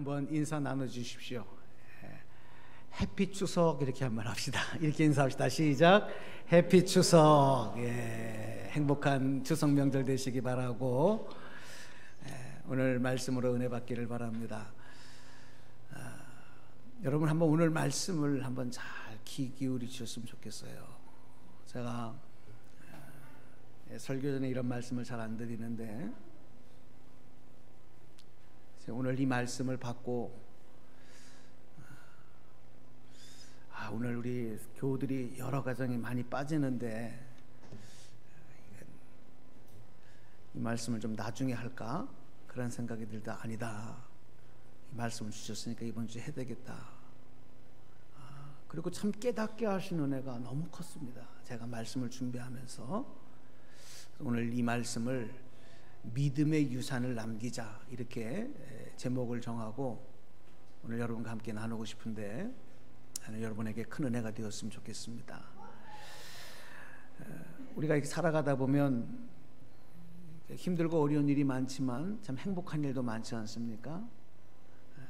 한번 인사 나눠주십시오. 해피 추석 이렇게 한번 합시다. 이렇게 인사합시다. 시작. 해피 추석. 행복한 추석 명절 되시기 바라고, 오늘 말씀으로 은혜 받기를 바랍니다. 여러분 한번 오늘 말씀을 한번 잘 귀 기울이 주셨으면 좋겠어요. 제가 설교 전에 이런 말씀을 잘 안 드리는데, 오늘 이 말씀을 받고 오늘 우리 교우들이 여러 가정이 많이 빠지는데 이 말씀을 좀 나중에 할까 그런 생각이 들다. 아니다, 이 말씀을 주셨으니까 이번 주에 해야 되겠다. 그리고 참 깨닫게 하신 은혜가 너무 컸습니다. 제가 말씀을 준비하면서 오늘 이 말씀을 믿음의 유산을 남기자, 이렇게 제목을 정하고 오늘 여러분과 함께 나누고 싶은데, 여러분에게 큰 은혜가 되었으면 좋겠습니다. 우리가 이렇게 살아가다 보면 힘들고 어려운 일이 많지만 참 행복한 일도 많지 않습니까?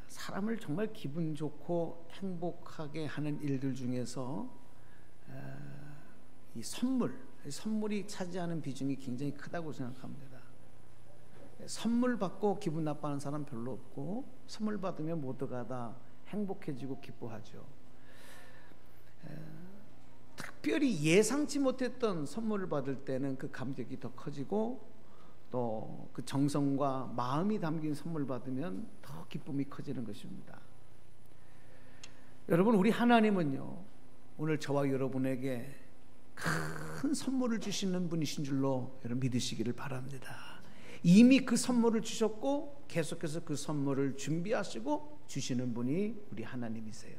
사람을 정말 기분 좋고 행복하게 하는 일들 중에서 이 선물이 차지하는 비중이 굉장히 크다고 생각합니다. 선물 받고 기분 나빠하는 사람 별로 없고, 선물 받으면 모두가 다 행복해지고 기뻐하죠. 특별히 예상치 못했던 선물을 받을 때는 그 감격이 더 커지고, 또 그 정성과 마음이 담긴 선물 받으면 더 기쁨이 커지는 것입니다. 여러분, 우리 하나님은요, 오늘 저와 여러분에게 큰 선물을 주시는 분이신 줄로 여러분 믿으시기를 바랍니다. 이미 그 선물을 주셨고 계속해서 그 선물을 준비하시고 주시는 분이 우리 하나님이세요.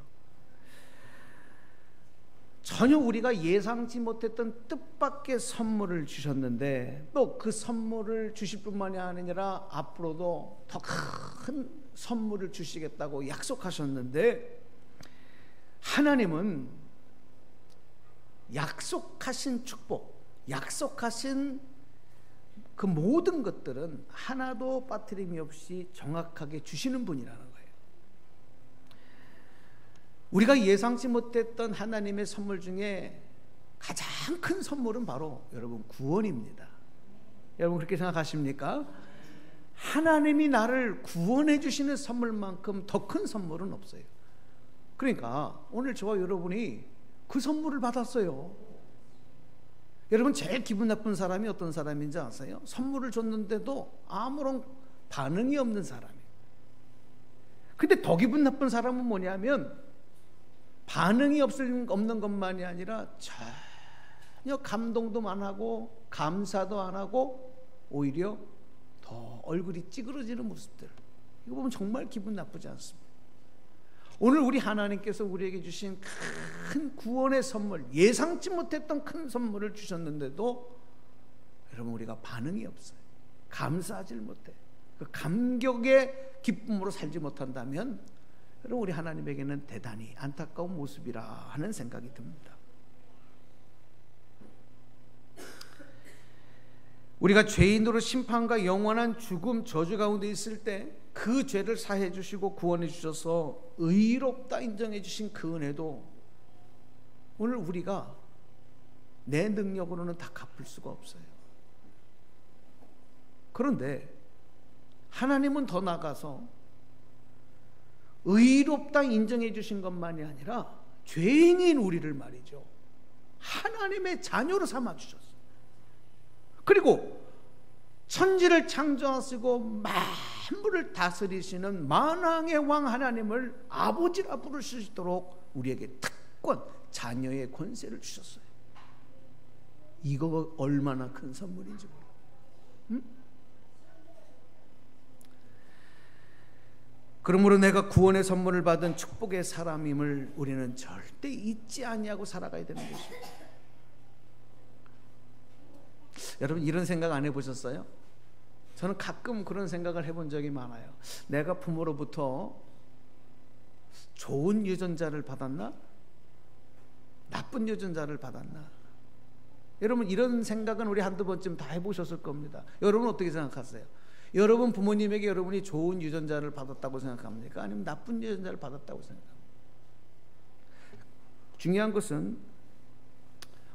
전혀 우리가 예상치 못했던 뜻밖의 선물을 주셨는데, 또 그 선물을 주실 뿐만이 아니라 앞으로도 더 큰 선물을 주시겠다고 약속하셨는데, 하나님은 약속하신 축복, 약속하신 그 모든 것들은 하나도 빠트림이 없이 정확하게 주시는 분이라는 거예요. 우리가 예상치 못했던 하나님의 선물 중에 가장 큰 선물은 바로 여러분 구원입니다. 여러분 그렇게 생각하십니까? 하나님이 나를 구원해 주시는 선물만큼 더 큰 선물은 없어요. 그러니까 오늘 저와 여러분이 그 선물을 받았어요. 여러분 제일 기분 나쁜 사람이 어떤 사람인지 아세요? 선물을 줬는데도 아무런 반응이 없는 사람이에요. 근데 더 기분 나쁜 사람은 뭐냐면, 반응이 없는 것만이 아니라 전혀 감동도 안 하고 감사도 안 하고 오히려 더 얼굴이 찌그러지는 모습들, 이거 보면 정말 기분 나쁘지 않습니다. 오늘 우리 하나님께서 우리에게 주신 큰 구원의 선물, 예상치 못했던 큰 선물을 주셨는데도 여러분 우리가 반응이 없어요. 감사하지 못해. 그 감격의 기쁨으로 살지 못한다면 여러분 우리 하나님에게는 대단히 안타까운 모습이라 하는 생각이 듭니다. 우리가 죄인으로 심판과 영원한 죽음, 저주 가운데 있을 때 그 죄를 사해 주시고 구원해 주셔서 의롭다 인정해 주신 그 은혜도 오늘 우리가 내 능력으로는 다 갚을 수가 없어요. 그런데 하나님은 더 나아가서 의롭다 인정해 주신 것만이 아니라 죄인인 우리를 말이죠, 하나님의 자녀로 삼아 주셨어요. 그리고 천지를 창조하시고 만물을 다스리시는 만왕의 왕 하나님을 아버지라 부를 수 있도록 우리에게 특권, 자녀의 권세를 주셨어요. 이거 얼마나 큰 선물인지 몰라요. 그러므로 내가 구원의 선물을 받은 축복의 사람임을 우리는 절대 잊지 아니하고 살아가야 되는 것입니다. 여러분 이런 생각 안 해보셨어요? 저는 가끔 그런 생각을 해본 적이 많아요. 내가 부모로부터 좋은 유전자를 받았나? 나쁜 유전자를 받았나? 여러분 이런 생각은 우리 한두 번쯤 다 해보셨을 겁니다. 여러분 어떻게 생각하세요? 여러분 부모님에게 여러분이 좋은 유전자를 받았다고 생각합니까? 아니면 나쁜 유전자를 받았다고 생각합니까? 중요한 것은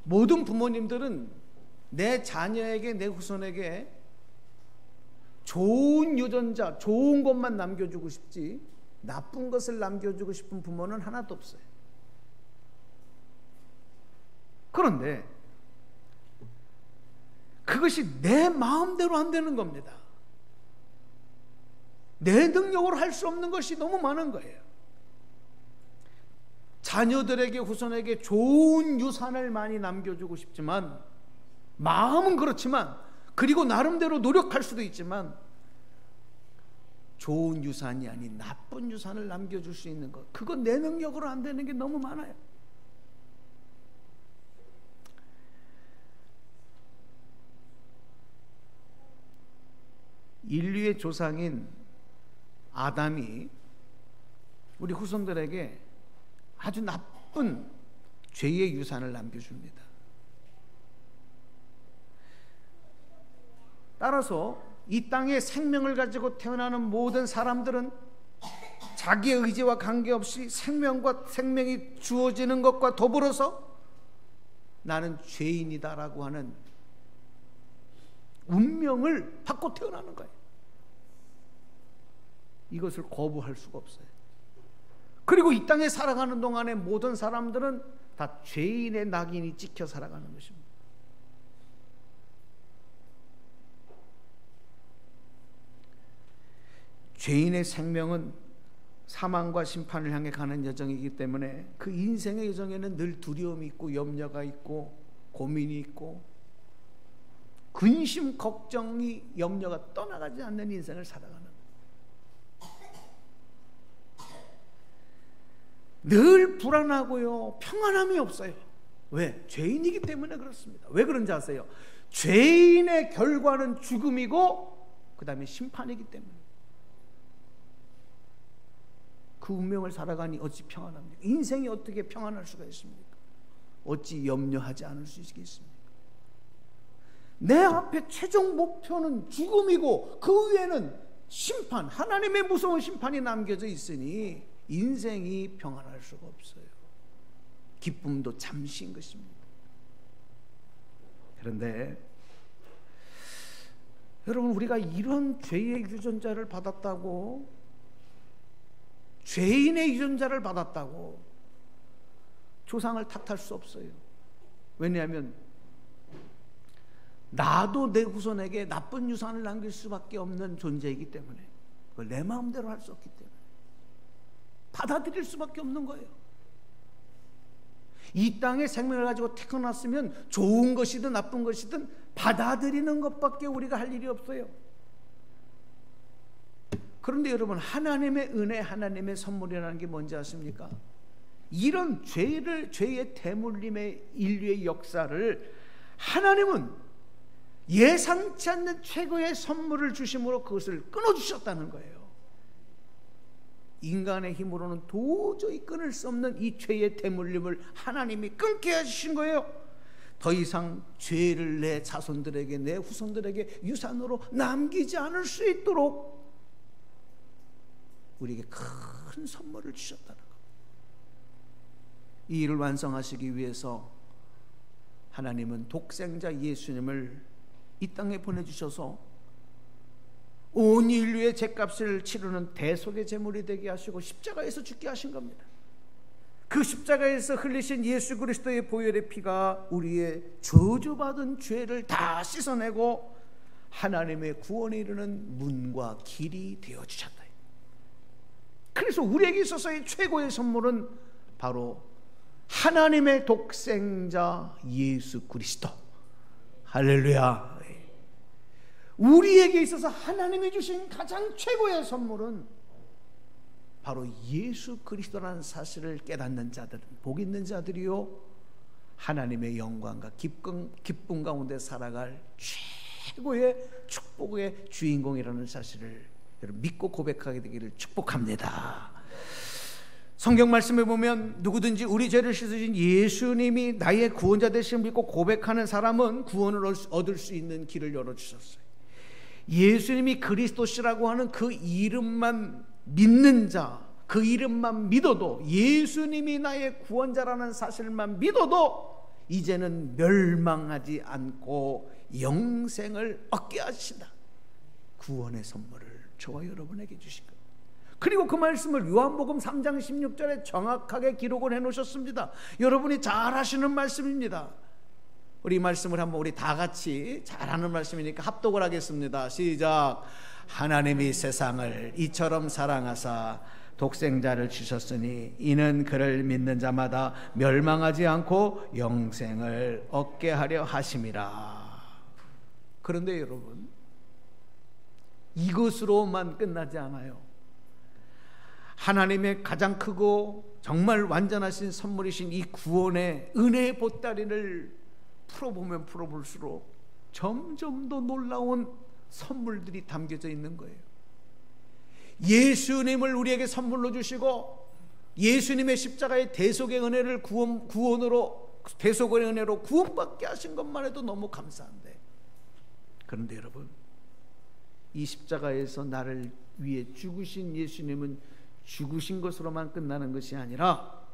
모든 부모님들은 내 자녀에게, 내 후손에게 좋은 유전자, 좋은 것만 남겨주고 싶지 나쁜 것을 남겨주고 싶은 부모는 하나도 없어요. 그런데 그것이 내 마음대로 안 되는 겁니다. 내 능력으로 할 수 없는 것이 너무 많은 거예요. 자녀들에게, 후손에게 좋은 유산을 많이 남겨주고 싶지만, 마음은 그렇지만, 그리고 나름대로 노력할 수도 있지만, 좋은 유산이 아닌 나쁜 유산을 남겨줄 수 있는 것, 그건 내 능력으로 안 되는 게 너무 많아요. 인류의 조상인 아담이 우리 후손들에게 아주 나쁜 죄의 유산을 남겨줍니다. 따라서 이 땅에 생명을 가지고 태어나는 모든 사람들은 자기의 의지와 관계없이 생명이 주어지는 것과 더불어서 나는 죄인이다라고 하는 운명을 받고 태어나는 거예요. 이것을 거부할 수가 없어요. 그리고 이 땅에 살아가는 동안에 모든 사람들은 다 죄인의 낙인이 찍혀 살아가는 것입니다. 죄인의 생명은 사망과 심판을 향해 가는 여정이기 때문에 그 인생의 여정에는 늘 두려움이 있고 염려가 있고 고민이 있고 근심, 걱정이, 염려가 떠나가지 않는 인생을 살아가는, 늘 불안하고요, 평안함이 없어요. 왜? 죄인이기 때문에 그렇습니다. 왜 그런지 아세요? 죄인의 결과는 죽음이고 그 다음에 심판이기 때문에. 그 운명을 살아가니 어찌 평안합니까? 인생이 어떻게 평안할 수가 있습니까? 어찌 염려하지 않을 수 있겠습니까? 내 앞에 최종 목표는 죽음이고 그 위에는 심판, 하나님의 무서운 심판이 남겨져 있으니 인생이 평안할 수가 없어요. 기쁨도 잠시인 것입니다. 그런데 여러분, 우리가 이런 죄의 유전자를 받았다고, 죄인의 유전자를 받았다고 조상을 탓할 수 없어요. 왜냐하면 나도 내 후손에게 나쁜 유산을 남길 수밖에 없는 존재이기 때문에, 그걸 내 마음대로 할 수 없기 때문에 받아들일 수밖에 없는 거예요. 이 땅에 생명을 가지고 태어났으면 좋은 것이든 나쁜 것이든 받아들이는 것밖에 우리가 할 일이 없어요. 그런데 여러분, 하나님의 은혜, 하나님의 선물이라는 게 뭔지 아십니까? 이런 죄의 대물림의 인류의 역사를 하나님은 예상치 않는 최고의 선물을 주심으로 그것을 끊어주셨다는 거예요. 인간의 힘으로는 도저히 끊을 수 없는 이 죄의 대물림을 하나님이 끊게 해주신 거예요. 더 이상 죄를 내 자손들에게, 내 후손들에게 유산으로 남기지 않을 수 있도록 우리에게 큰 선물을 주셨다는 것. 이 일을 완성하시기 위해서 하나님은 독생자 예수님을 이 땅에 보내주셔서 온 인류의 죄값을 치르는 대속의 제물이 되게 하시고 십자가에서 죽게 하신 겁니다. 그 십자가에서 흘리신 예수 그리스도의 보혈의 피가 우리의 저주받은 죄를 다 씻어내고 하나님의 구원에 이르는 문과 길이 되어주셨다. 그래서 우리에게 있어서의 최고의 선물은 바로 하나님의 독생자 예수 그리스도. 할렐루야. 우리에게 있어서 하나님이 주신 가장 최고의 선물은 바로 예수 그리스도라는 사실을 깨닫는 자들은 복 있는 자들이요, 하나님의 영광과 기쁨 가운데 살아갈 최고의 축복의 주인공이라는 사실을 믿고 고백하게 되기를 축복합니다. 성경 말씀에 보면 누구든지 우리 죄를 씻으신 예수님이 나의 구원자 되심을 믿고 고백하는 사람은 구원을 얻을 수 있는 길을 열어주셨어요. 예수님이 그리스도시라고 하는 그 이름만 믿는 자, 그 이름만 믿어도, 예수님이 나의 구원자라는 사실만 믿어도 이제는 멸망하지 않고 영생을 얻게 하신다. 구원의 선물을 저와 여러분에게 주신 것. 그리고 그 말씀을 요한복음 3장 16절에 정확하게 기록을 해놓으셨습니다. 여러분이 잘 아시는 말씀입니다. 우리 말씀을 한번 우리 다 같이 잘하는 말씀이니까 합독을 하겠습니다. 시작. 하나님이 세상을 이처럼 사랑하사 독생자를 주셨으니 이는 그를 믿는 자마다 멸망하지 않고 영생을 얻게 하려 하심이라. 그런데 여러분, 이것으로만 끝나지 않아요. 하나님의 가장 크고 정말 완전하신 선물이신 이 구원의 은혜의 보따리를 풀어보면 풀어볼수록 점점 더 놀라운 선물들이 담겨져 있는 거예요. 예수님을 우리에게 선물로 주시고 예수님의 십자가의 대속의 은혜를 구원으로, 대속의 은혜로 구원받게 하신 것만 해도 너무 감사한데, 그런데 여러분, 이 십자가에서 나를 위해 죽으신 예수님은 죽으신 것으로만 끝나는 것이 아니라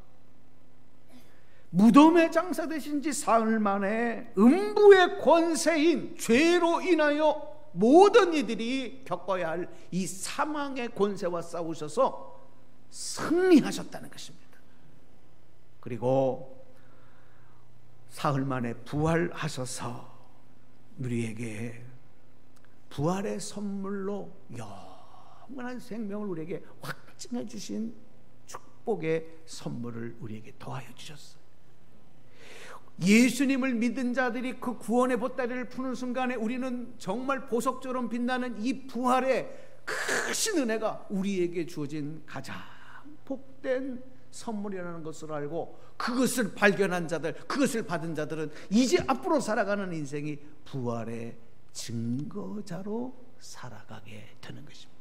무덤에 장사되신 지 사흘 만에 음부의 권세인 죄로 인하여 모든 이들이 겪어야 할 이 사망의 권세와 싸우셔서 승리하셨다는 것입니다. 그리고 사흘 만에 부활하셔서 우리에게 부활의 선물로 영원한 생명을 우리에게 확증해 주신 축복의 선물을 우리에게 더하여 주셨어요. 예수님을 믿은 자들이 그 구원의 보따리를 푸는 순간에 우리는 정말 보석처럼 빛나는 이 부활의 크신 은혜가 우리에게 주어진 가장 복된 선물이라는 것을 알고, 그것을 발견한 자들, 그것을 받은 자들은 이제 앞으로 살아가는 인생이 부활의 증거자로 살아가게 되는 것입니다.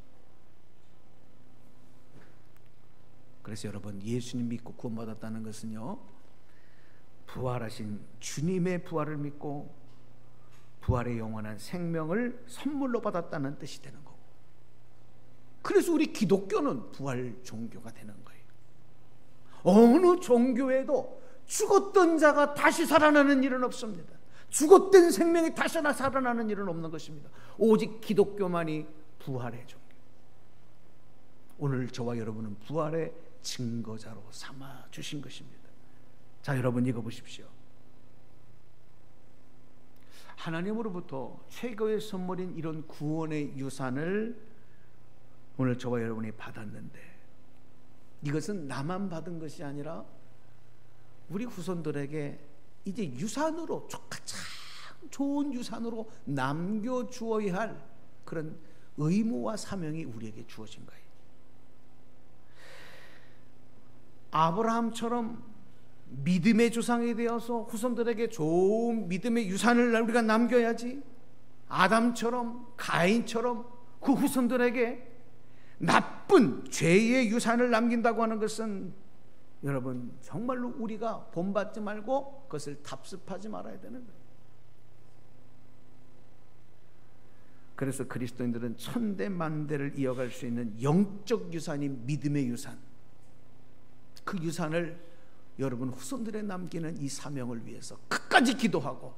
그래서 여러분, 예수님 믿고 구원받았다는 것은요, 부활하신 주님의 부활을 믿고 부활의 영원한 생명을 선물로 받았다는 뜻이 되는 거고, 그래서 우리 기독교는 부활 종교가 되는 거예요. 어느 종교에도 죽었던 자가 다시 살아나는 일은 없습니다. 죽었던 생명이 다시 살아나는 일은 없는 것입니다. 오직 기독교만이 부활의 종교. 오늘 저와 여러분은 부활의 증거자로 삼아 주신 것입니다. 자, 여러분 읽어보십시오. 하나님으로부터 최고의 선물인 이런 구원의 유산을 오늘 저와 여러분이 받았는데, 이것은 나만 받은 것이 아니라 우리 후손들에게 이제 유산으로, 가장 좋은 유산으로 남겨주어야 할 그런 의무와 사명이 우리에게 주어진 거예요. 아브라함처럼 믿음의 조상이 되어서 후손들에게 좋은 믿음의 유산을 우리가 남겨야지, 아담처럼, 가인처럼 그 후손들에게 나쁜 죄의 유산을 남긴다고 하는 것은 여러분 정말로 우리가 본받지 말고 그것을 답습하지 말아야 되는 거예요. 그래서 그리스도인들은 천대 만대를 이어갈 수 있는 영적 유산인 믿음의 유산, 그 유산을 여러분 후손들에 남기는 이 사명을 위해서 끝까지 기도하고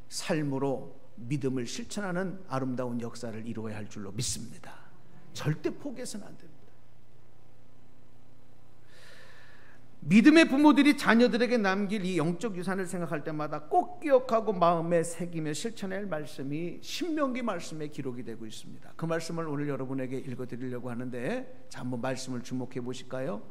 삶으로 믿음을 실천하는 아름다운 역사를 이루어야 할 줄로 믿습니다. 절대 포기해서는 안 됩니다. 믿음의 부모들이 자녀들에게 남길 이 영적 유산을 생각할 때마다 꼭 기억하고 마음에 새기며 실천해야 할 말씀이 신명기 말씀에 기록이 되고 있습니다. 그 말씀을 오늘 여러분에게 읽어드리려고 하는데, 자, 한번 말씀을 주목해 보실까요?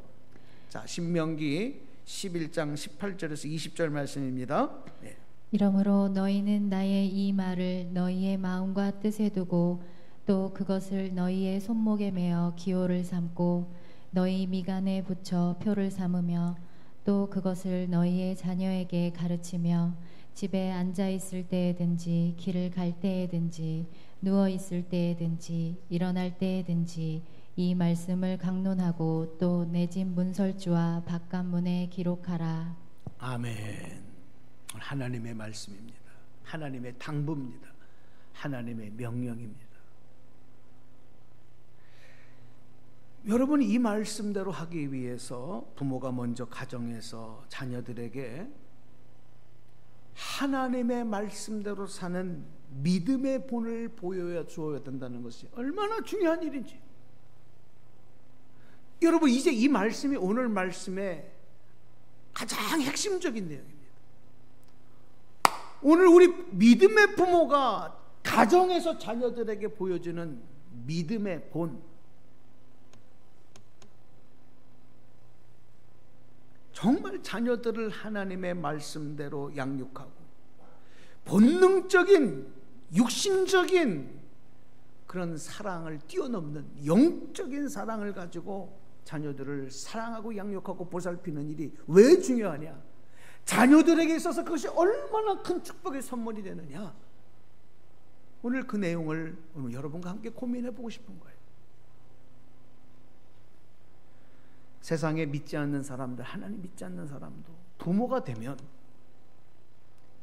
자, 신명기 11장 18절에서 20절 말씀입니다. 네. 이러므로 너희는 나의 이 말을 너희의 마음과 뜻에 두고 또 그것을 너희의 손목에 매어 기호를 삼고 너희 미간에 붙여 표를 삼으며 또 그것을 너희의 자녀에게 가르치며 집에 앉아 있을 때에든지 길을 갈 때에든지 누워 있을 때에든지 일어날 때에든지 이 말씀을 강론하고 또 내 집 문설주와 바깥문에 기록하라. 아멘. 하나님의 말씀입니다. 하나님의 당부입니다. 하나님의 명령입니다. 여러분, 이 말씀대로 하기 위해서 부모가 먼저 가정에서 자녀들에게 하나님의 말씀대로 사는 믿음의 본을 보여줘야 된다는 것이 얼마나 중요한 일인지. 여러분, 이제 이 말씀이 오늘 말씀의 가장 핵심적인 내용입니다. 오늘 우리 믿음의 부모가 가정에서 자녀들에게 보여주는 믿음의 본, 정말 자녀들을 하나님의 말씀대로 양육하고 본능적인 육신적인 그런 사랑을 뛰어넘는 영적인 사랑을 가지고 자녀들을 사랑하고 양육하고 보살피는 일이 왜 중요하냐? 자녀들에게 있어서 그것이 얼마나 큰 축복의 선물이 되느냐? 오늘 그 내용을 오늘 여러분과 함께 고민해 보고 싶은 거예요. 세상에 믿지 않는 사람들, 하나님 믿지 않는 사람도 부모가 되면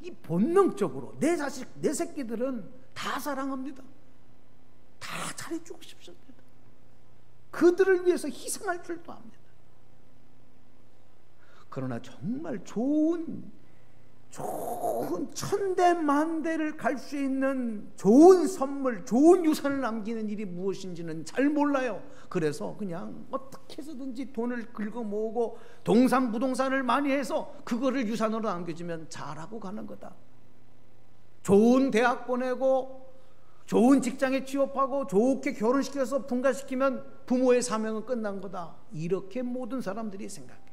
이 본능적으로 내 자식, 내 새끼들은 다 사랑합니다. 다 잘해주고 싶습니다. 그들을 위해서 희생할 줄도 압니다. 그러나 정말 좋은 천대만대를 갈 수 있는 좋은 선물, 좋은 유산을 남기는 일이 무엇인지는 잘 몰라요. 그래서 그냥 어떻게 해서든지 돈을 긁어 모으고 동산부동산을 많이 해서 그거를 유산으로 남겨주면 잘하고 가는 거다. 좋은 대학 보내고 좋은 직장에 취업하고 좋게 결혼시켜서 분가시키면 부모의 사명은 끝난 거다. 이렇게 모든 사람들이 생각해요.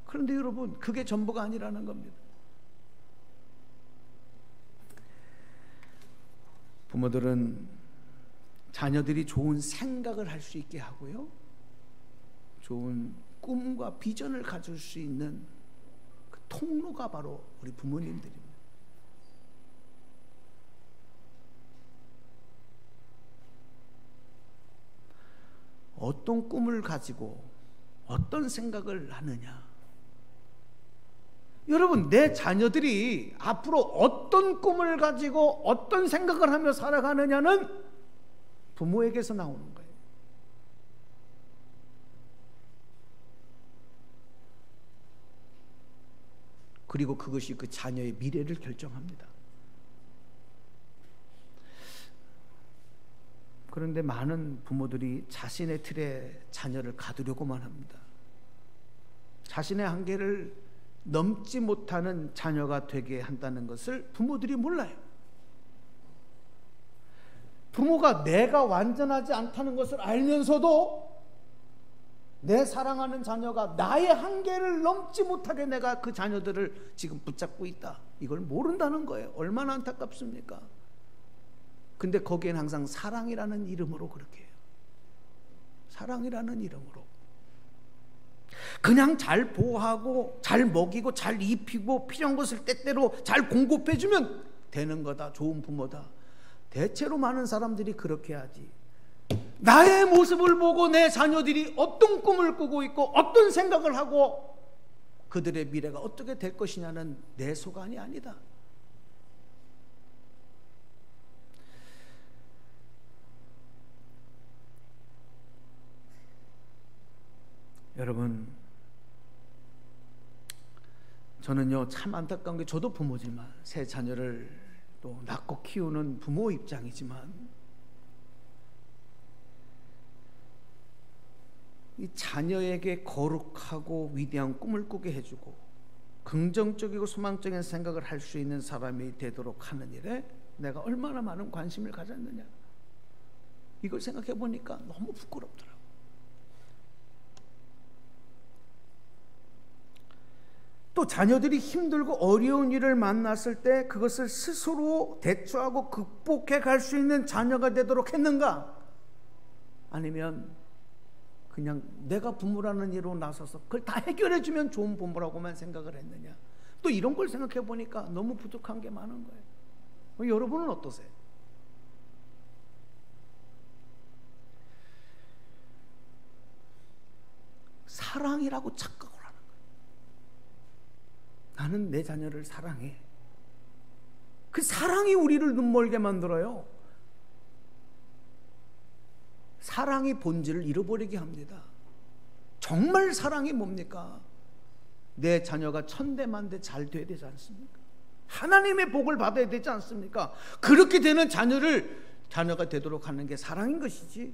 그런데 여러분, 그게 전부가 아니라는 겁니다. 부모들은 자녀들이 좋은 생각을 할 수 있게 하고요, 좋은 꿈과 비전을 가질 수 있는 그 통로가 바로 우리 부모님들입니다. 어떤 꿈을 가지고 어떤 생각을 하느냐. 여러분, 내 자녀들이 앞으로 어떤 꿈을 가지고 어떤 생각을 하며 살아가느냐는 부모에게서 나오는 거예요. 그리고 그것이 그 자녀의 미래를 결정합니다. 그런데 많은 부모들이 자신의 틀에 자녀를 가두려고만 합니다. 자신의 한계를 넘지 못하는 자녀가 되게 한다는 것을 부모들이 몰라요. 부모가 내가 완전하지 않다는 것을 알면서도 내 사랑하는 자녀가 나의 한계를 넘지 못하게 내가 그 자녀들을 지금 붙잡고 있다. 이걸 모른다는 거예요. 얼마나 안타깝습니까? 근데 거기엔 항상 사랑이라는 이름으로 그렇게 해요. 사랑이라는 이름으로. 그냥 잘 보호하고 잘 먹이고 잘 입히고 필요한 것을 때때로 잘 공급해주면 되는 거다. 좋은 부모다. 대체로 많은 사람들이 그렇게 하지. 나의 모습을 보고 내 자녀들이 어떤 꿈을 꾸고 있고 어떤 생각을 하고 그들의 미래가 어떻게 될 것이냐는 내 소관이 아니다. 여러분, 저는요 참 안타까운 게, 저도 부모지만 새 자녀를 또 낳고 키우는 부모 입장이지만 이 자녀에게 거룩하고 위대한 꿈을 꾸게 해주고 긍정적이고 소망적인 생각을 할 수 있는 사람이 되도록 하는 일에 내가 얼마나 많은 관심을 가졌느냐, 이걸 생각해 보니까 너무 부끄럽더라고요. 또 자녀들이 힘들고 어려운 일을 만났을 때 그것을 스스로 대처하고 극복해 갈 수 있는 자녀가 되도록 했는가? 아니면 그냥 내가 부모라는 이로 나서서 그걸 다 해결해 주면 좋은 부모라고만 생각을 했느냐? 또 이런 걸 생각해 보니까 너무 부족한 게 많은 거예요. 여러분은 어떠세요? 사랑이라고 착각을 하는 거예요. 나는 내 자녀를 사랑해. 그 사랑이 우리를 눈멀게 만들어요. 사랑의 본질을 잃어버리게 합니다. 정말 사랑이 뭡니까? 내 자녀가 천대만대 잘 돼야 되지 않습니까? 하나님의 복을 받아야 되지 않습니까? 그렇게 되는 자녀가 되도록 하는 게 사랑인 것이지,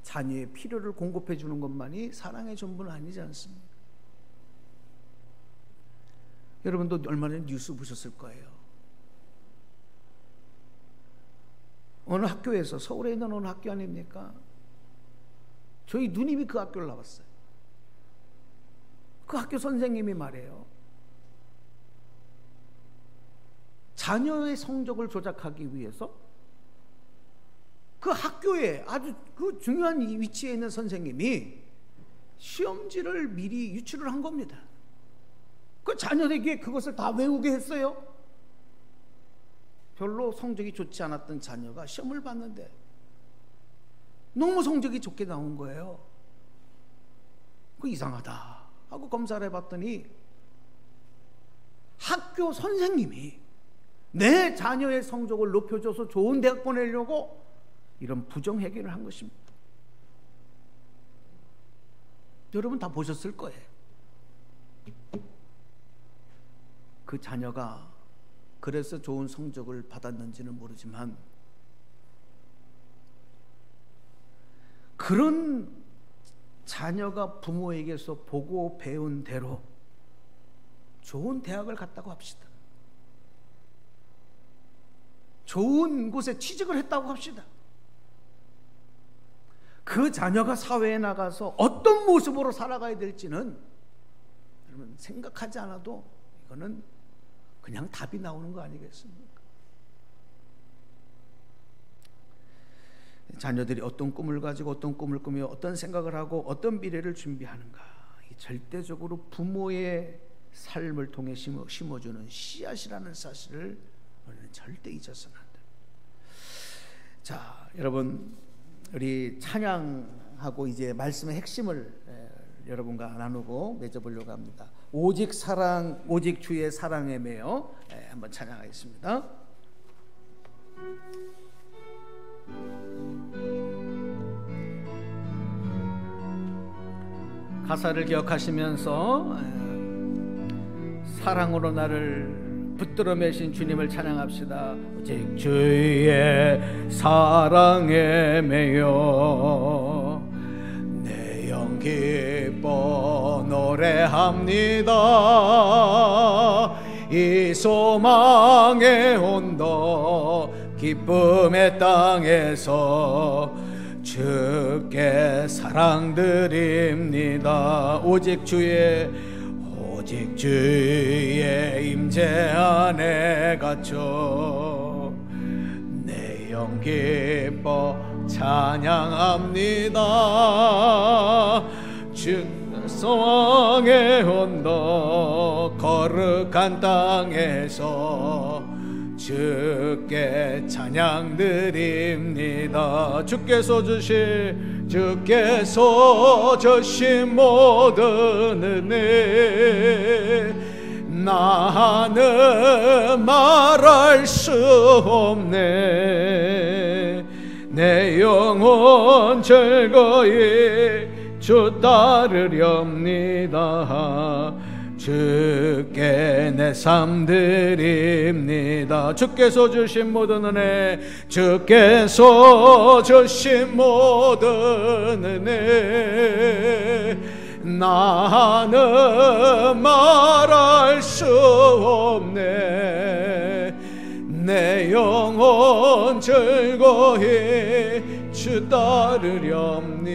자녀의 필요를 공급해 주는 것만이 사랑의 전부는 아니지 않습니까? 여러분도 얼마 전에 뉴스 보셨을 거예요. 어느 학교에서, 서울에 있는 어느 학교 아닙니까? 저희 누님이 그 학교를 나왔어요. 그 학교 선생님이 말해요. 자녀의 성적을 조작하기 위해서 그 학교에 아주 그 중요한 위치에 있는 선생님이 시험지를 미리 유출을 한 겁니다. 그 자녀에게 그것을 다 외우게 했어요. 별로 성적이 좋지 않았던 자녀가 시험을 봤는데 너무 성적이 좋게 나온 거예요. 그 이상하다 하고 검사를 해봤더니 학교 선생님이 내 자녀의 성적을 높여줘서 좋은 대학 보내려고 이런 부정행위를 한 것입니다. 여러분 다 보셨을 거예요. 그 자녀가 그래서 좋은 성적을 받았는지는 모르지만 그런 자녀가 부모에게서 보고 배운 대로 좋은 대학을 갔다고 합시다. 좋은 곳에 취직을 했다고 합시다. 그 자녀가 사회에 나가서 어떤 모습으로 살아가야 될지는 여러분 생각하지 않아도 이거는 그냥 답이 나오는 거 아니겠습니까? 자녀들이 어떤 꿈을 가지고 어떤 꿈을 꾸며 어떤 생각을 하고 어떤 미래를 준비하는가, 절대적으로 부모의 삶을 통해 심어주는 씨앗이라는 사실을 우리는 절대 잊어서는 안 됩니다. 자, 여러분, 우리 찬양하고 이제 말씀의 핵심을 여러분과 나누고 맺어보려고 합니다. 오직 사랑, 오직 주의 사랑에 매여 한번 찬양하겠습니다. 가사를 기억하시면서 사랑으로 나를 붙들어 매신 주님을 찬양합시다. 오직 주의 사랑에 매여 내 영 기뻐 노래합니다. 이 소망의 온도 기쁨의 땅에서 주께 사랑드립니다. 오직 주의 임재 안에 갇혀 내 영 기뻐 찬양합니다. 주 소망의 언덕 거룩한 땅에서 주께 찬양드립니다. 주께서 주신 모든 은혜 나는 말할 수 없네. 내 영혼 즐거이 주 따르렵니다. 주께 내 삶 드립니다. 주께서 주신 모든 은혜, 주께서 주신 모든 은혜 나는 말할 수 없네. 내 영혼 즐거이 주 따르렵니다.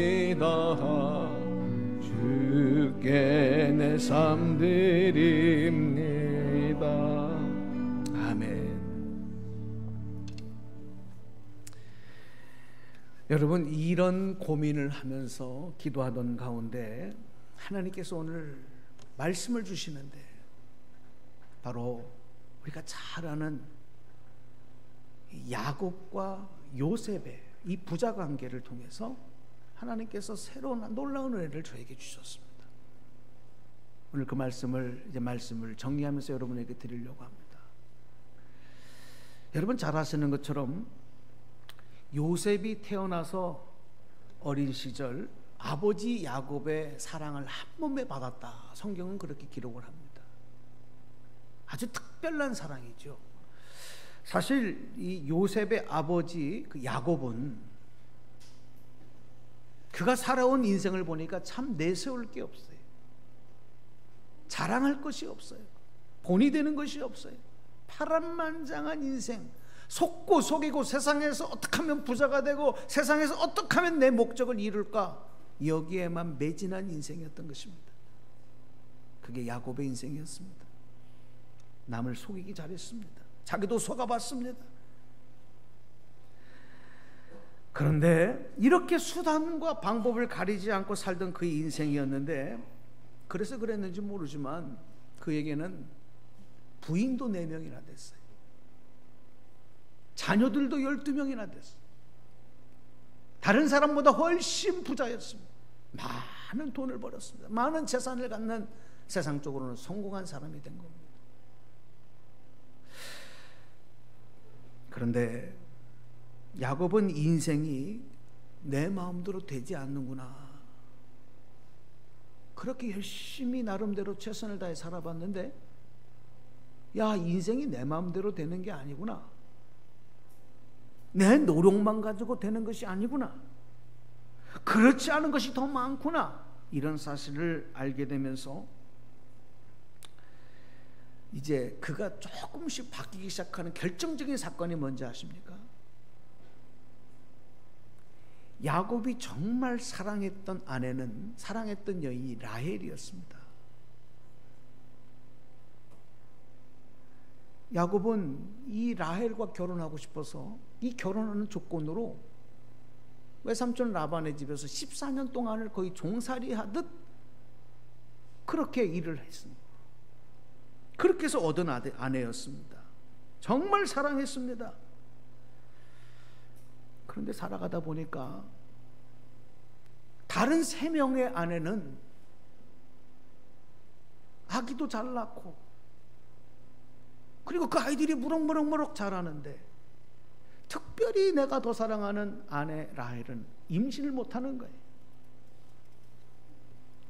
주께 내 삶 드립니다. 아멘. 여러분, 이런 고민을 하면서 기도하던 가운데 하나님께서 오늘 말씀을 주시는데, 바로 우리가 잘 아는 야곱과 요셉의 이 부자 관계를 통해서 하나님께서 새로운 놀라운 은혜를 저에게 주셨습니다. 오늘 그 말씀을 정리하면서 여러분에게 드리려고 합니다. 여러분 잘 아시는 것처럼 요셉이 태어나서 어린 시절 아버지 야곱의 사랑을 한 몸에 받았다. 성경은 그렇게 기록을 합니다. 아주 특별한 사랑이죠. 사실 이 요셉의 아버지 그 야곱은 그가 살아온 인생을 보니까 참 내세울 게 없어요. 자랑할 것이 없어요. 본이 되는 것이 없어요. 파란만장한 인생, 속고 속이고 세상에서 어떻게 하면 부자가 되고 세상에서 어떻게 하면 내 목적을 이룰까, 여기에만 매진한 인생이었던 것입니다. 그게 야곱의 인생이었습니다. 남을 속이기 잘했습니다. 자기도 속아봤습니다. 그런데 이렇게 수단과 방법을 가리지 않고 살던 그의 인생이었는데, 그래서 그랬는지 모르지만 그에게는 부인도 4명이나 됐어요. 자녀들도 12명이나 됐어요. 다른 사람보다 훨씬 부자였습니다. 많은 돈을 벌었습니다. 많은 재산을 갖는, 세상적으로는 성공한 사람이 된 겁니다. 그런데 야곱은 인생이 내 마음대로 되지 않는구나, 그렇게 열심히 나름대로 최선을 다해 살아봤는데, 야, 인생이 내 마음대로 되는 게 아니구나, 내 노력만 가지고 되는 것이 아니구나, 그렇지 않은 것이 더 많구나, 이런 사실을 알게 되면서 이제 그가 조금씩 바뀌기 시작하는 결정적인 사건이 뭔지 아십니까? 야곱이 정말 사랑했던 아내는, 사랑했던 여인이 라헬이었습니다. 야곱은 이 라헬과 결혼하고 싶어서 이 결혼하는 조건으로 외삼촌 라반의 집에서 14년 동안을 거의 종살이 하듯 그렇게 일을 했습니다. 그렇게 해서 얻은 아내였습니다. 정말 사랑했습니다. 그런데 살아가다 보니까 다른 3명의 아내는 아기도 잘 낳고, 그리고 그 아이들이 무럭무럭 자라는데, 특별히 내가 더 사랑하는 아내 라헬은 임신을 못하는 거예요.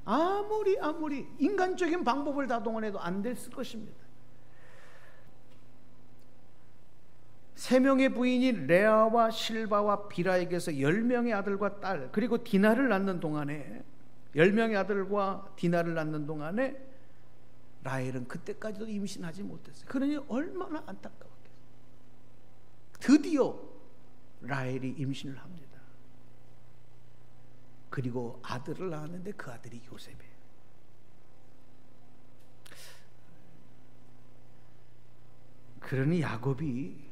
아무리 인간적인 방법을 다 동원해도 안 됐을 것입니다. 3명의 부인이 레아와 실바와 비라에게서 10명의 아들과 딸, 그리고 디나를 낳는 동안에, 10명의 아들과 디나를 낳는 동안에 라헬은 그때까지도 임신하지 못했어요. 그러니 얼마나 안타까웠겠어요. 드디어 라헬이 임신을 합니다. 그리고 아들을 낳았는데 그 아들이 요셉이에요. 그러니 야곱이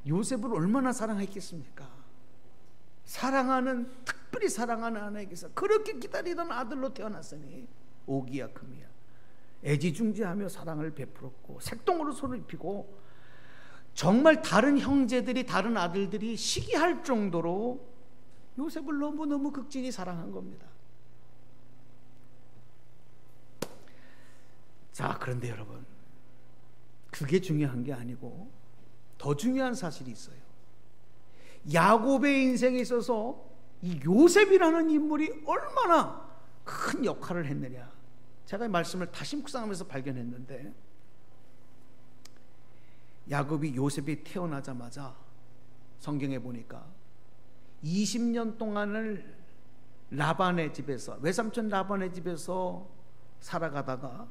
요셉을 얼마나 사랑했겠습니까? 특별히 사랑하는 아내에게서 그렇게 기다리던 아들로 태어났으니 오기야 금이야 애지중지하며 사랑을 베풀었고, 색동으로 손을 입히고, 정말 다른 형제들이, 다른 아들들이 시기할 정도로 요셉을 너무너무 극진히 사랑한 겁니다. 자, 그런데 여러분, 그게 중요한 게 아니고 더 중요한 사실이 있어요. 야곱의 인생에 있어서 이 요셉이라는 인물이 얼마나 큰 역할을 했느냐, 제가 이 말씀을 다시 묵상하면서 발견했는데, 야곱이 요셉이 태어나자마자 성경에 보니까 20년 동안을 라반의 집에서, 외삼촌 라반의 집에서 살아가다가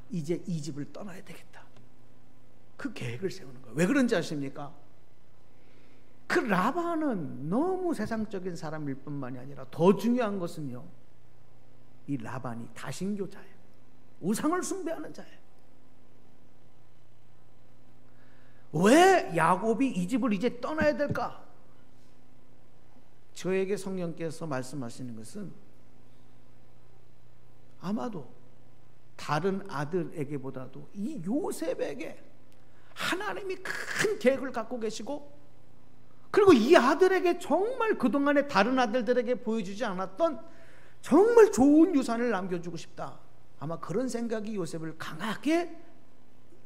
이제 이 집을 떠나야 되겠다, 그 계획을 세우는 거예요. 왜 그런지 아십니까? 그 라반은 너무 세상적인 사람일 뿐만이 아니라 더 중요한 것은요, 이 라반이 다신교자예요. 우상을 숭배하는 자예요. 왜 야곱이 이 집을 이제 떠나야 될까? 저에게 성령께서 말씀하시는 것은 아마도 다른 아들에게보다도 이 요셉에게 하나님이 큰 계획을 갖고 계시고, 그리고 이 아들에게 정말 그동안에 다른 아들들에게 보여주지 않았던 정말 좋은 유산을 남겨주고 싶다, 아마 그런 생각이 요셉을 강하게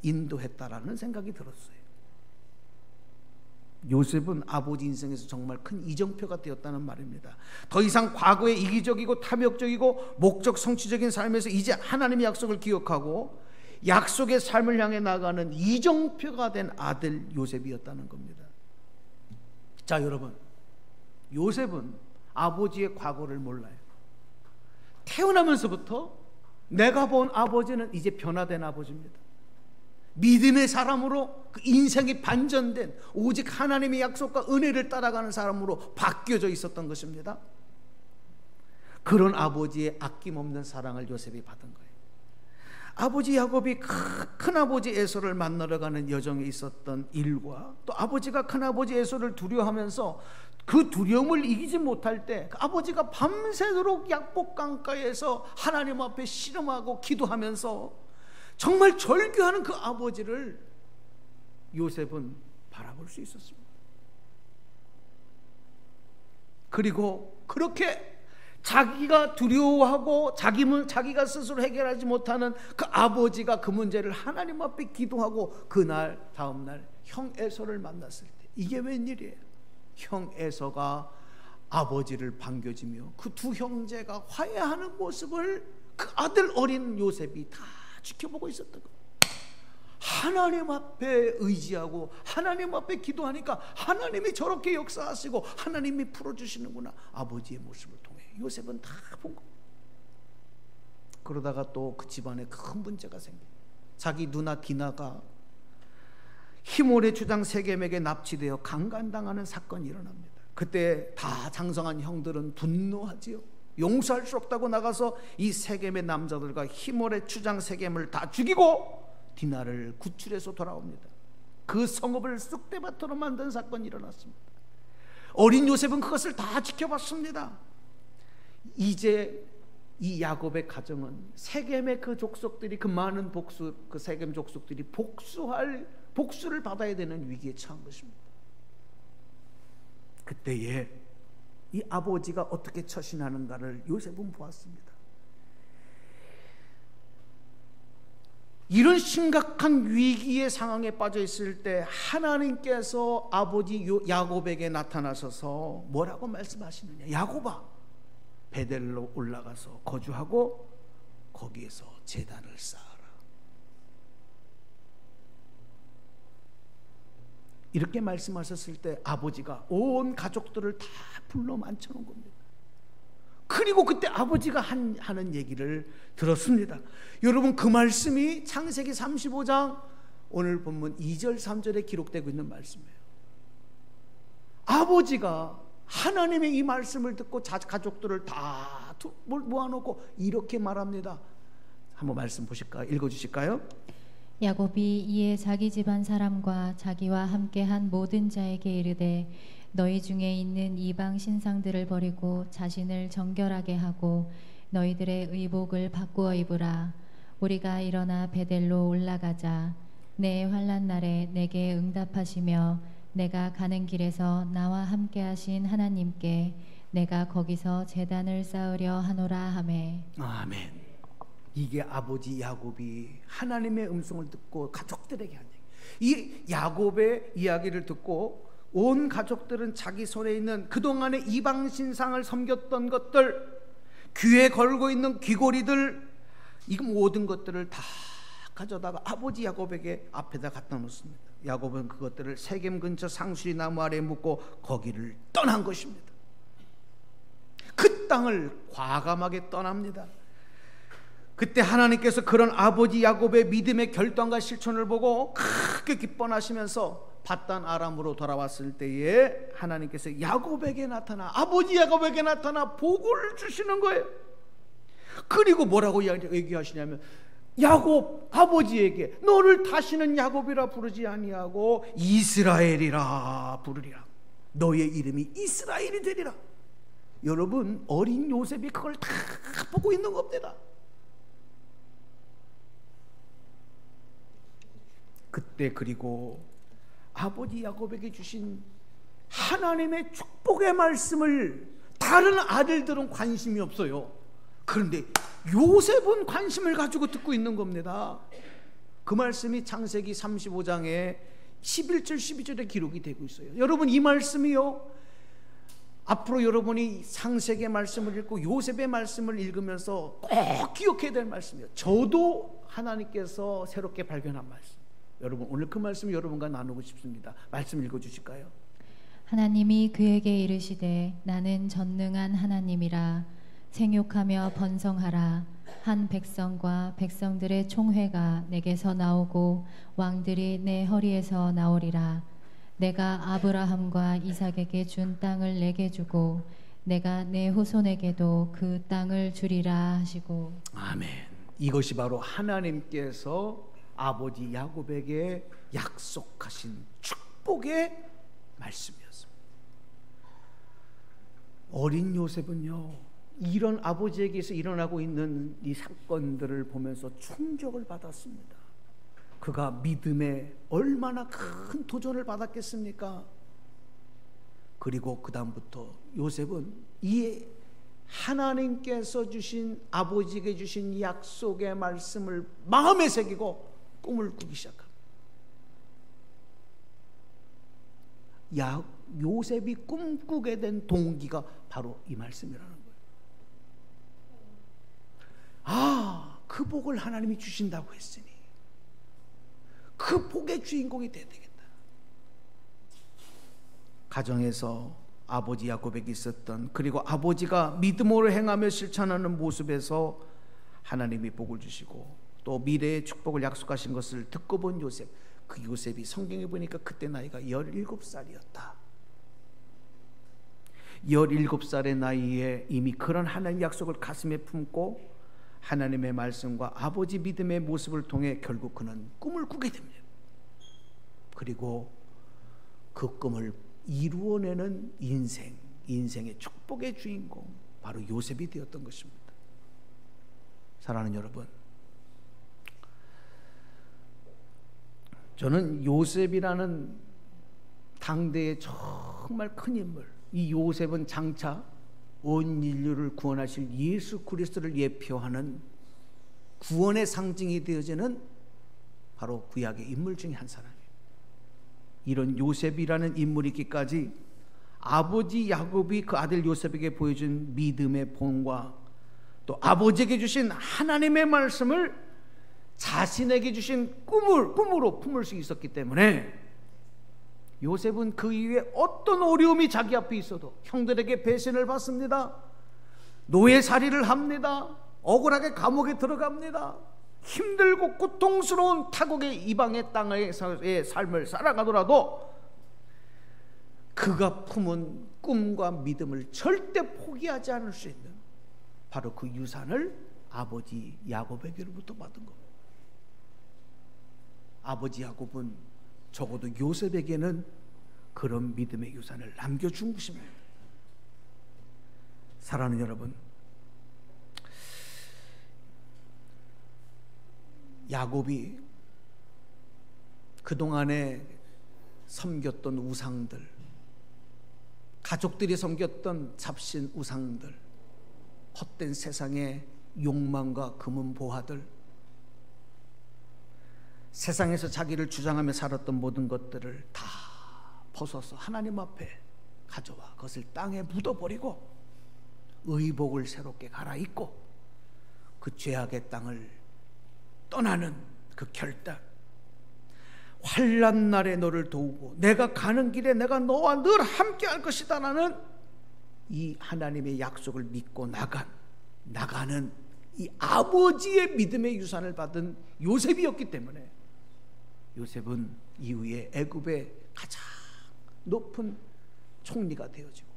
인도했다라는 생각이 들었어요. 요셉은 아버지 인생에서 정말 큰 이정표가 되었다는 말입니다. 더 이상 과거의 이기적이고 탐욕적이고 목적 성취적인 삶에서 이제 하나님의 약속을 기억하고 약속의 삶을 향해 나가는 이정표가 된 아들 요셉이었다는 겁니다. 자, 여러분, 요셉은 아버지의 과거를 몰라요. 태어나면서부터 내가 본 아버지는 이제 변화된 아버지입니다. 믿음의 사람으로, 그 인생이 반전된 오직 하나님의 약속과 은혜를 따라가는 사람으로 바뀌어져 있었던 것입니다. 그런 아버지의 아낌없는 사랑을 요셉이 받은 거예요. 아버지 야곱이 큰아버지 에서를 만나러 가는 여정에 있었던 일과 또 아버지가 큰아버지 에서를 두려워하면서 그 두려움을 이기지 못할 때 그 아버지가 밤새도록 약복강가에서 하나님 앞에 씨름하고 기도하면서 정말 절규하는 그 아버지를 요셉은 바라볼 수 있었습니다. 그리고 그렇게 자기가 두려워하고 자기가 스스로 해결하지 못하는 그 아버지가 그 문제를 하나님 앞에 기도하고 그날 다음날 형 에서를 만났을 때 이게 웬일이에요? 형 에서가 아버지를 반겨주며 그 두 형제가 화해하는 모습을 그 아들 어린 요셉이 다 지켜보고 있었던 거예요. 하나님 앞에 의지하고 하나님 앞에 기도하니까 하나님이 저렇게 역사하시고 하나님이 풀어주시는구나. 아버지의 모습을 통해 요셉은 다 본 거예요. 그러다가 또 그 집안에 큰 문제가 생겨요. 자기 누나 디나가 히몰의 주장 세겜에게 납치되어 강간당하는 사건이 일어납니다. 그때 다 장성한 형들은 분노하지요. 용서할 수 없다고 나가서 이 세겜의 남자들과 히몰의 주장 세겜을 다 죽이고 디나를 구출해서 돌아옵니다. 그 성읍을 쑥대밭으로 만든 사건이 일어났습니다. 어린 요셉은 그것을 다 지켜봤습니다. 이제 이 야곱의 가정은 세겜의 그 족속들이 그 많은 그 세겜 족속들이 복수를 받아야 되는 위기에 처한 것입니다. 그때에 이 아버지가 어떻게 처신하는가를 요셉은 보았습니다. 이런 심각한 위기의 상황에 빠져 있을 때 하나님께서 아버지 야곱에게 나타나셔서 뭐라고 말씀하시느냐? 야곱아, 베델로 올라가서 거주하고 거기에서 제단을 쌓아라. 이렇게 말씀하셨을 때 아버지가 온 가족들을 다 불러 앉혀놓은 겁니다. 그리고 그때 아버지가 하는 얘기를 들었습니다. 여러분, 그 말씀이 창세기 35장 오늘 본문 2절 3절에 기록되고 있는 말씀이에요. 아버지가 하나님의 이 말씀을 듣고 가족들을 다 모아놓고 이렇게 말합니다. 한번 말씀 보실까요? 읽어주실까요? 야곱이 이에 자기 집안 사람과 자기와 함께한 모든 자에게 이르되 너희 중에 있는 이방 신상들을 버리고 자신을 정결하게 하고 너희들의 의복을 바꾸어 입으라. 우리가 일어나 베델로 올라가자. 내 환난 날에 내게 응답하시며 내가 가는 길에서 나와 함께하신 하나님께 내가 거기서 제단을 쌓으려 하노라 하매. 아멘. 이게 아버지 야곱이 하나님의 음성을 듣고 가족들에게 한 얘기. 이 야곱의 이야기를 듣고 온 가족들은 자기 손에 있는 그동안의 이방 신상을 섬겼던 것들, 귀에 걸고 있는 귀고리들, 이 모든 것들을 다 가져다가 아버지 야곱에게 앞에다 갖다 놓습니다. 야곱은 그것들을 세겜 근처 상수리 나무 아래에 묻고 거기를 떠난 것입니다. 그 땅을 과감하게 떠납니다. 그때 하나님께서 그런 아버지 야곱의 믿음의 결단과 실천을 보고 크게 기뻐하시면서 밧단 아람으로 돌아왔을 때에 하나님께서 야곱에게 나타나, 아버지 야곱에게 나타나 복을 주시는 거예요. 그리고 뭐라고 얘기하시냐면 야곱 아버지에게 너를 다시는 야곱이라 부르지 아니하고 이스라엘이라 부르리라. 너의 이름이 이스라엘이 되리라. 여러분, 어린 요셉이 그걸 다 보고 있는 겁니다. 그때 그리고 아버지 야곱에게 주신 하나님의 축복의 말씀을 다른 아들들은 관심이 없어요. 그런데 요셉은 관심을 가지고 듣고 있는 겁니다. 그 말씀이 창세기 35장에 11절 12절에 기록이 되고 있어요. 여러분, 이 말씀이요, 앞으로 여러분이 창세기의 말씀을 읽고 요셉의 말씀을 읽으면서 꼭 기억해야 될 말씀이에요. 저도 하나님께서 새롭게 발견한 말씀. 여러분, 오늘 그 말씀 여러분과 나누고 싶습니다. 말씀 읽어주실까요? 하나님이 그에게 이르시되 나는 전능한 하나님이라. 생육하며 번성하라. 한 백성과 백성들의 총회가 내게서 나오고 왕들이 내 허리에서 나오리라. 내가 아브라함과 이삭에게 준 땅을 내게 주고 내가 내 후손에게도 그 땅을 주리라 하시고. 아멘. 이것이 바로 하나님께서 아버지 야곱에게 약속하신 축복의 말씀이었습니다. 어린 요셉은요, 이런 아버지에게서 일어나고 있는 이 사건들을 보면서 충격을 받았습니다. 그가 믿음에 얼마나 큰 도전을 받았겠습니까? 그리고 그 다음부터 요셉은 이 하나님께서 주신, 아버지에게 주신 약속의 말씀을 마음에 새기고 꿈을 꾸기 시작합니다. 요셉이 꿈꾸게 된 동기가 바로 이 말씀이라는 거예요. 그 복을 하나님이 주신다고 했으니 그 복의 주인공이 돼야 되겠다. 가정에서 아버지 야곱에게 있었던, 그리고 아버지가 믿음으로 행하며 실천하는 모습에서 하나님이 복을 주시고 또 미래의 축복을 약속하신 것을 듣고 본 요셉, 그 요셉이 성경에 보니까 그때 나이가 17살이었다. 17살의 나이에 이미 그런 하나님의 약속을 가슴에 품고 하나님의 말씀과 아버지 믿음의 모습을 통해 결국 그는 꿈을 꾸게 됩니다. 그리고 그 꿈을 이루어내는 인생의 축복의 주인공, 바로 요셉이 되었던 것입니다. 사랑하는 여러분, 저는 요셉이라는 당대의 정말 큰 인물, 이 요셉은 장차 온 인류를 구원하실 예수 그리스도를 예표하는 구원의 상징이 되어지는 바로 구약의 인물 중에 한 사람이에요. 이런 요셉이라는 인물이 있기까지 아버지 야곱이 그 아들 요셉에게 보여준 믿음의 본과 또 아버지에게 주신 하나님의 말씀을 자신에게 주신 꿈으로 품을 수 있었기 때문에 요셉은 그 이후에 어떤 어려움이 자기 앞에 있어도 형들에게 배신을 받습니다. 노예살이를 합니다. 억울하게 감옥에 들어갑니다. 힘들고 고통스러운 타국의 이방의 땅에서의 삶을 살아가더라도 그가 품은 꿈과 믿음을 절대 포기하지 않을 수 있는 바로 그 유산을 아버지 야곱에게로부터 받은 겁니다. 아버지 야곱은 적어도 요셉에게는 그런 믿음의 유산을 남겨준 것입니다. 사랑하는 여러분, 야곱이 그동안에 섬겼던 우상들, 가족들이 섬겼던 잡신 우상들, 헛된 세상의 욕망과 금은 보화들, 세상에서 자기를 주장하며 살았던 모든 것들을 다 벗어서 하나님 앞에 가져와 그것을 땅에 묻어버리고 의복을 새롭게 갈아입고 그 죄악의 땅을 떠나는 그 결단, 환난 날에 너를 도우고 내가 가는 길에 내가 너와 늘 함께 할 것이다 라는 이 하나님의 약속을 믿고 나가는 이 아버지의 믿음의 유산을 받은 요셉이었기 때문에 요셉은 이후에 애굽의 가장 높은 총리가 되어지고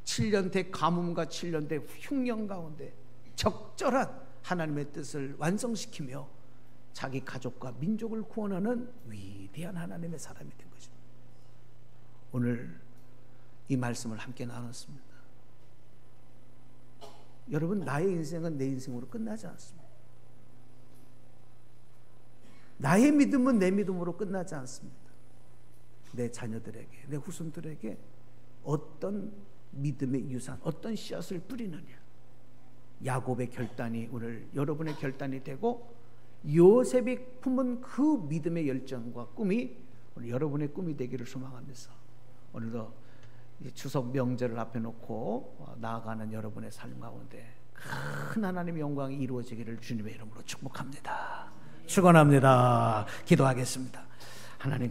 7년대 가뭄과 7년대 흉년 가운데 적절한 하나님의 뜻을 완성시키며 자기 가족과 민족을 구원하는 위대한 하나님의 사람이 된 것입니다. 오늘 이 말씀을 함께 나눴습니다. 여러분, 나의 인생은 내 인생으로 끝나지 않습니다. 나의 믿음은 내 믿음으로 끝나지 않습니다. 내 자녀들에게, 내 후손들에게 어떤 믿음의 유산, 어떤 씨앗을 뿌리느냐, 야곱의 결단이 오늘 여러분의 결단이 되고 요셉이 품은 그 믿음의 열정과 꿈이 오늘 여러분의 꿈이 되기를 소망하면서 오늘도 추석 명절을 앞에 놓고 나아가는 여러분의 삶 가운데 큰 하나님의 영광이 이루어지기를 주님의 이름으로 축복합니다. 축원합니다. 기도하겠습니다. 하나님